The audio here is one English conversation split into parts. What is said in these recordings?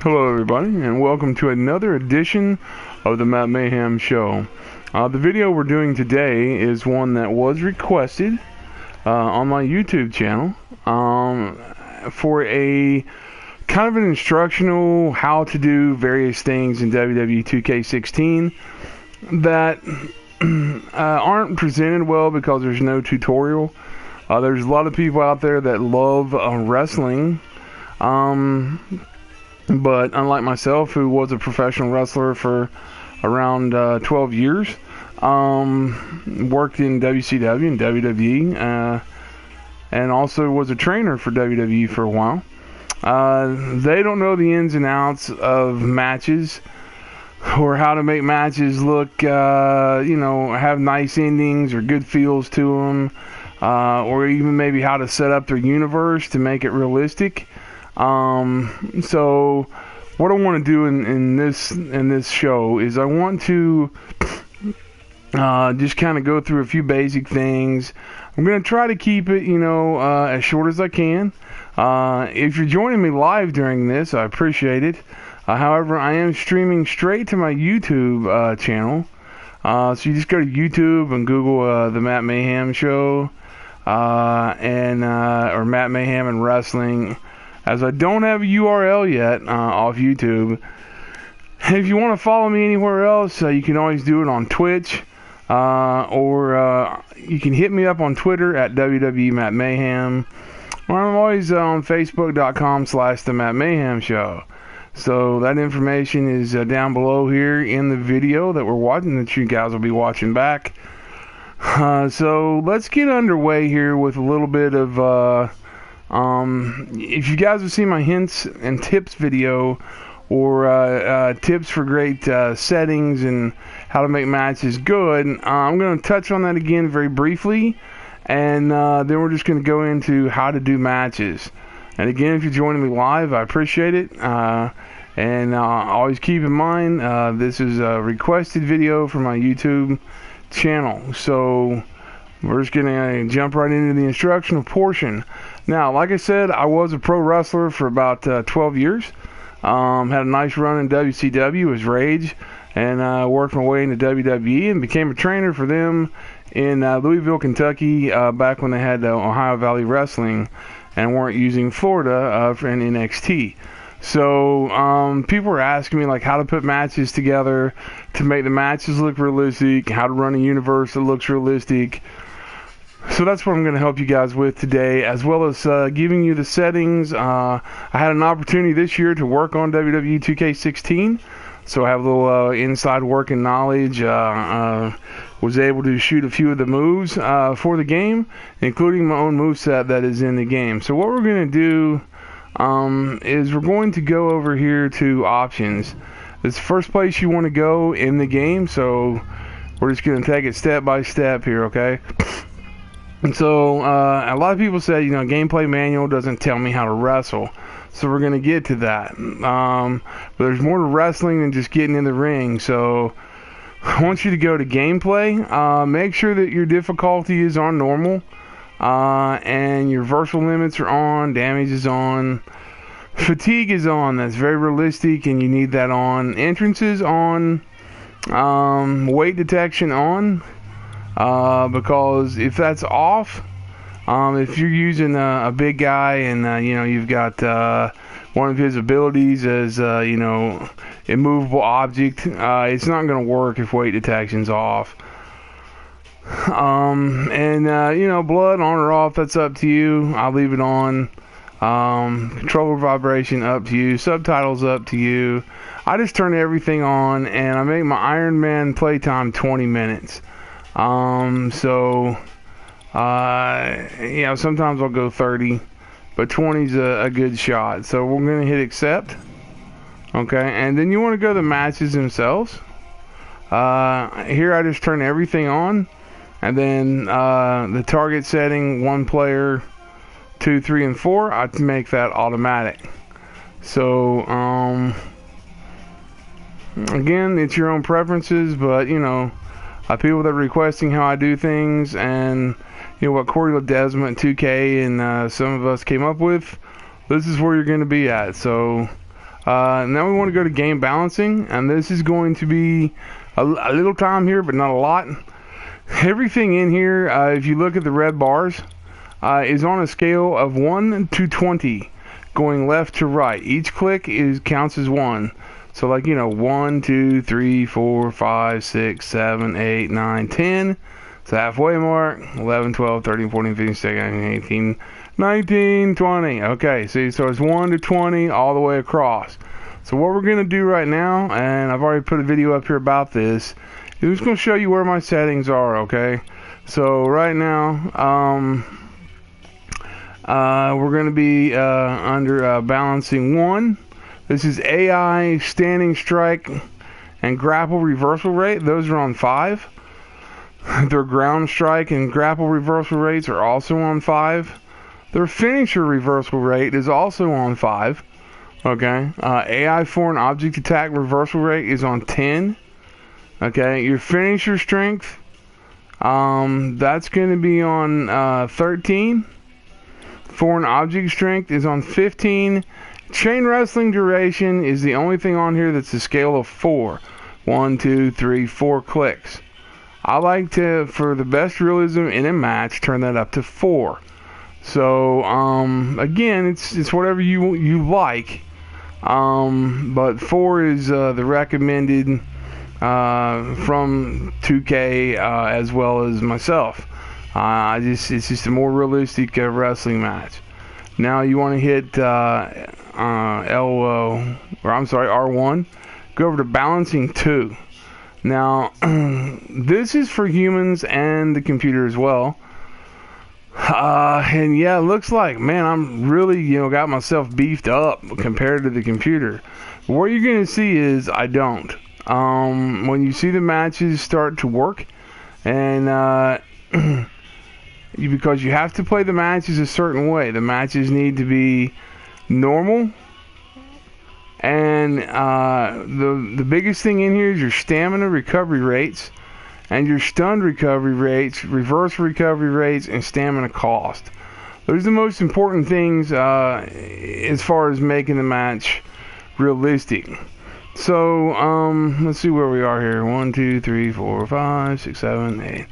Hello everybody, and welcome to another edition of the Matt Mayhem Show. The video we're doing today is one that was requested on my YouTube channel for a kind of an instructional how to do various things in WWE2K16 that aren't presented well because there's no tutorial. There's a lot of people out there that love wrestling, but unlike myself, who was a professional wrestler for around 12 years, worked in WCW and WWE, and also was a trainer for WWE for a while. They don't know the ins and outs of matches or how to make matches look, have nice endings or good feels to them, or even maybe how to set up their universe to make it realistic. So what I want to do in this show is I want to just kind of go through a few basic things. I'm going to try to keep it, as short as I can. If you're joining me live during this, I appreciate it. However, I am streaming straight to my YouTube channel. So you just go to YouTube and Google the Matt Mayhem Show or Matt Mayhem and Wrestling. As I don't have a URL yet off YouTube. And if you want to follow me anywhere else, you can always do it on Twitch, or you can hit me up on Twitter at WWMattMayhem, or I'm always on Facebook.com/The Matt Mayhem Show. So that information is down below here in the video that we're watching, that you guys will be watching back. So let's get underway here with a little bit of if you guys have seen my hints and tips video, or tips for great settings and how to make matches good, I'm going to touch on that again very briefly, and then we're just going to go into how to do matches. And again, if you're joining me live, I appreciate it, and always keep in mind this is a requested video from my YouTube channel. So we're just going to jump right into the instructional portion. Now, like I said, I was a pro wrestler for about 12 years. Had a nice run in WCW as Rage, and worked my way into WWE and became a trainer for them in Louisville, Kentucky, back when they had Ohio Valley Wrestling and weren't using Florida for an NXT. So people were asking me like how to put matches together to make the matches look realistic, how to run a universe that looks realistic. So that's what I'm going to help you guys with today, as well as giving you the settings. I had an opportunity this year to work on WWE2K16, so I have a little inside working knowledge. Was able to shoot a few of the moves for the game, including my own moveset that is in the game. So what we're going to do is we're going to go over here to options. It's the first place you want to go in the game, so we're just going to take it step by step here, okay? And so, a lot of people say, gameplay manual doesn't tell me how to wrestle. So we're going to get to that. But there's more to wrestling than just getting in the ring. So I want you to go to gameplay. Make sure that your difficulty is on normal. And your versatile limits are on. Damage is on. Fatigue is on. That's very realistic, and you need that on. Entrances on. Weight detection on. Because if that's off, if you're using a big guy and you've got one of his abilities as immovable object, it's not going to work if weight detection's off. Blood on or off, that's up to you. I'll leave it on. Controller vibration, up to you. Subtitles, up to you. I just turn everything on, and I make my Iron Man playtime 20 minutes. Sometimes I'll go 30, but 20's a good shot. So we're going to hit accept. Okay, and then you want to go to the matches themselves. Here I just turn everything on, and then the target setting, 1 player, 2, 3, and 4, I make that automatic. So, again, it's your own preferences, but people that are requesting how I do things, and what Corey Ledesma and 2K and some of us came up with, this is where you're going to be at. So Now we want to go to game balancing, and this is going to be a little time here, but not a lot. Everything in here, if you look at the red bars, is on a scale of 1 to 20, going left to right. Each click counts as 1. So like, 1, 2, 3, 4, 5, 6, 7, 8, 9, 10. It's the halfway mark. 11, 12, 13, 14, 15, 16, 17, 18, 19, 20. Okay, see, so it's 1 to 20 all the way across. So what we're going to do right now, and I've already put a video up here about this, is just going to show you where my settings are, okay? So right now, we're going to be under balancing 1. This is AI, standing strike, and grapple reversal rate. Those are on 5. Their ground strike and grapple reversal rates are also on 5. Their finisher reversal rate is also on 5. Okay. AI foreign object attack reversal rate is on 10. Okay. Your finisher strength, that's going to be on 13. Foreign object strength is on 15. Chain wrestling duration is the only thing on here that's a scale of 4. 1, 2, 3, 4 clicks. I like to, for the best realism in a match, turn that up to 4. So, again, it's whatever you like. But 4 is the recommended from 2K as well as myself. It's just a more realistic wrestling match. Now you want to hit R1. Go over to balancing 2. Now this is for humans and the computer as well. And yeah, it looks like, man, I'm really got myself beefed up compared to the computer. But what you're gonna see is I don't. When you see the matches start to work, and because you have to play the matches a certain way. The matches need to be normal, and the biggest thing in here is your stamina recovery rates, and your stun recovery rates, reverse recovery rates, and stamina cost. Those are the most important things as far as making the match realistic. So let's see where we are here. 1, 2, 3, 4, 5, 6, 7, 8,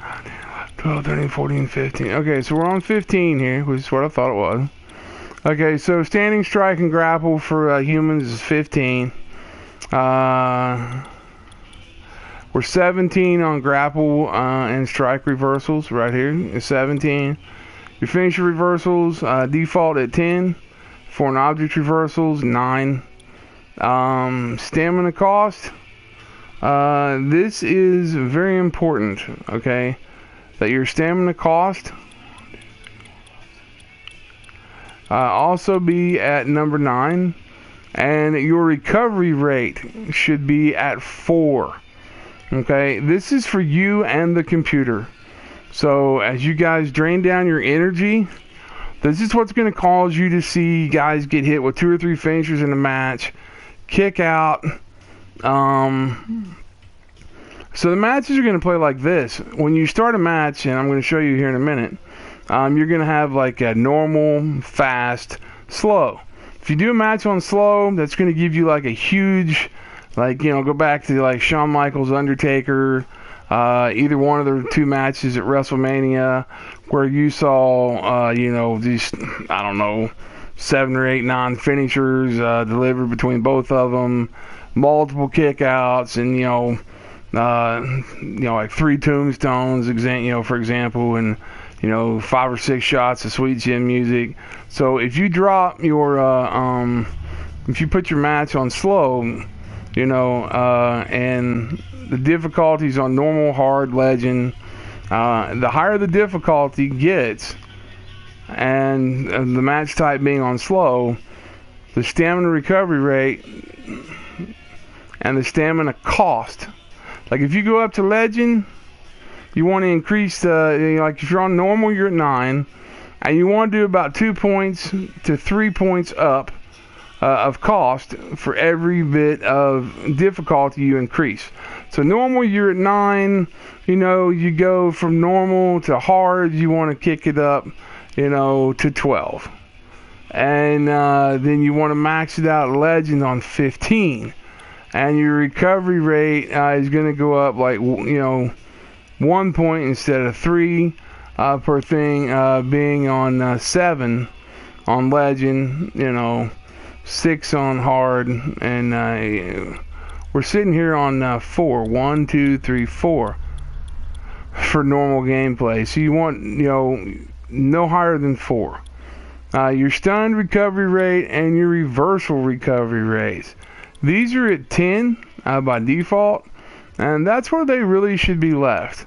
12, 13, 14, 15. Okay, so we're on 15 here, which is what I thought it was. Okay, so standing strike and grapple for humans is 15. We're 17 on grapple and strike reversals right here. It's 17. Your finisher reversals default at 10. Foreign object reversals 9. Stamina cost. This is very important. Okay. That your stamina cost also be at number 9, and your recovery rate should be at 4. Okay, this is for you and the computer. So as you guys drain down your energy, this is what's going to cause you to see guys get hit with 2 or 3 finishers in a match, kick out. So the matches are going to play like this. When you start a match, and I'm going to show you here in a minute, you're going to have like a normal, fast, slow. If you do a match on slow, that's going to give you like a huge, go back to like Shawn Michaels, Undertaker, either one of the 2 matches at WrestleMania where you saw, these, 7 or 8 non-finishers delivered between both of them, multiple kickouts, and like 3 tombstones, for example, and 5 or 6 shots of Sweet Chin Music. So if you drop your if you put your match on slow, and the difficulties on normal, hard, legend, the higher the difficulty gets, and the match type being on slow, the stamina recovery rate and the stamina cost. Like if you go up to legend, you want to increase like if you're on normal, you're at 9, and you want to do about 2 points to 3 points up of cost for every bit of difficulty you increase. So normal, you're at 9. You go from normal to hard, you want to kick it up, to 12. and then you want to max it out Legend on 15, and your recovery rate is going to go up like 1 point instead of 3 per thing, being on 7 on Legend, 6 on hard, and we're sitting here on 4. 1, 2, 3, 4 for normal gameplay. So you want no higher than 4. Your stun recovery rate and your reversal recovery rates. These are at 10 by default, and that's where they really should be left.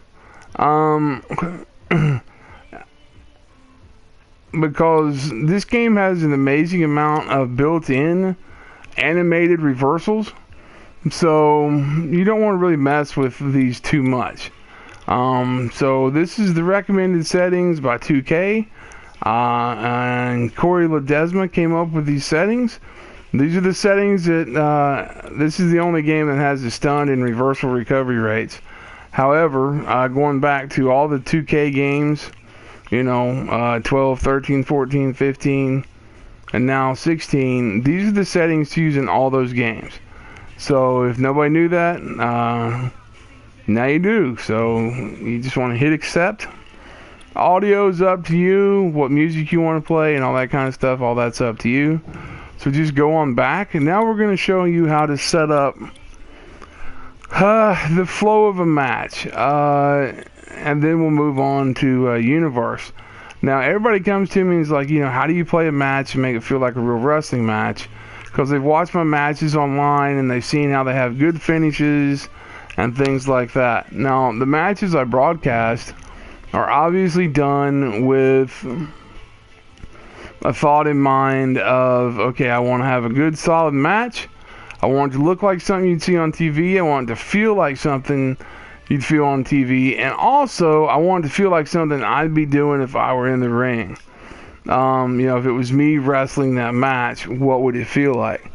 Because this game has an amazing amount of built-in animated reversals, so you don't want to really mess with these too much. So this is the recommended settings by 2K, and Corey Ledesma came up with these settings. These are the settings that this is the only game that has the stun and reversal recovery rates. However, going back to all the 2K games, 12, 13, 14, 15, and now 16, these are the settings to use in all those games. So if nobody knew that, now you do. So you just want to hit accept. Audio's up to you, what music you want to play and all that kind of stuff, all that's up to you. So just go on back, and now we're going to show you how to set up the flow of a match. And then we'll move on to Universe. Now, everybody comes to me and is like, how do you play a match and make it feel like a real wrestling match? Because they've watched my matches online and they've seen how they have good finishes and things like that. Now, the matches I broadcast are obviously done with a thought in mind of, okay, I want to have a good, solid match. I want it to look like something you'd see on TV. I want it to feel like something you'd feel on TV, and also I want it to feel like something I'd be doing if I were in the ring. If it was me wrestling that match, what would it feel like?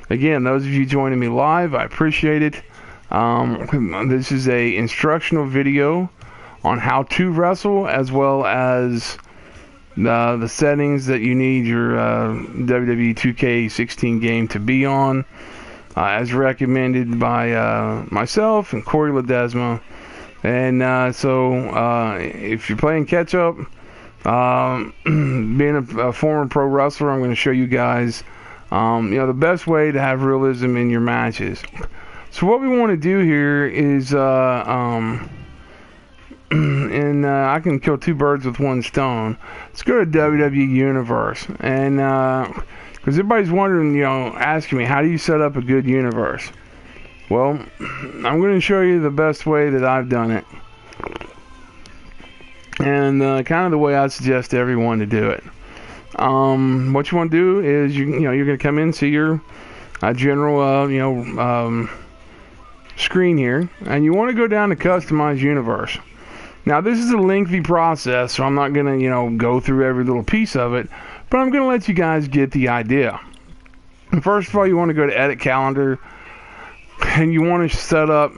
Again, those of you joining me live, I appreciate it. This is a instructional video on how to wrestle, as well as the settings that you need your WWE2K16 game to be on, as recommended by myself and Corey Ledesma. And so if you're playing catch up, being a former pro wrestler, I'm going to show you guys the best way to have realism in your matches. So what we want to do here is and I can kill 2 birds with 1 stone. Let's go to WWE Universe, and because everybody's wondering, asking me, how do you set up a good universe? Well, I'm going to show you the best way that I've done it, and kind of the way I suggest to everyone to do it. What you want to do is you're going to come in, see your general screen here, and you want to go down to Customize Universe. Now, this is a lengthy process, so I'm not going to go through every little piece of it, but I'm going to let you guys get the idea. First of all, you want to go to Edit Calendar, and you want to set up